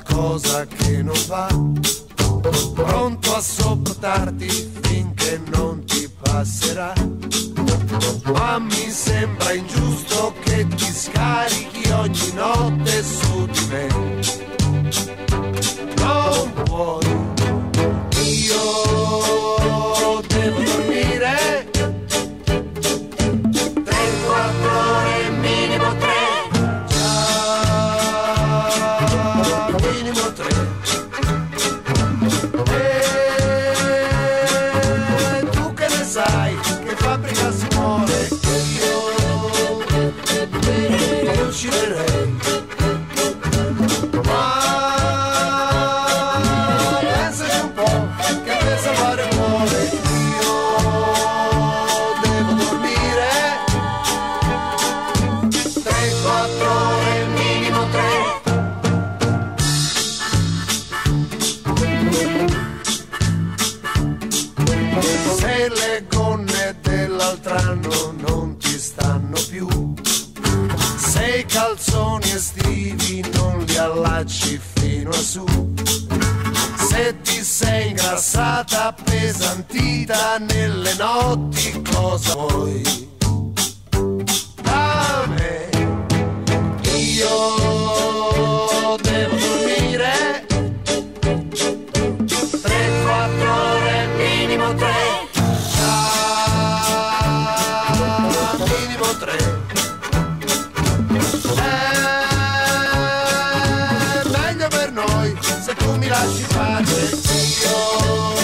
qualcosa che non va, pronto a sopportarti finché non ti passerà. Ma mi sembra ingiusto che ti scarichi ogni notte su di me. Non puoi, io devo dormire 3-4 ore, minimo 3. Già, minimo 3. E tu che ne sai che fabbrica si muore? Io ucciderei. Ma pensaci un po' che per salvare muore. Io devo dormire 3-4 ore, minimo 3. Se le gonne dell'altro anno non ti stanno più, se i calzoni estivi non li allacci fino a su, se ti sei ingrassata, appesantita nelle notti, cosa vuoi da me? Io devo dormire 3-4 ore, minimo 3. Minimo 3. È meglio per noi se tu mi lasci pace. Io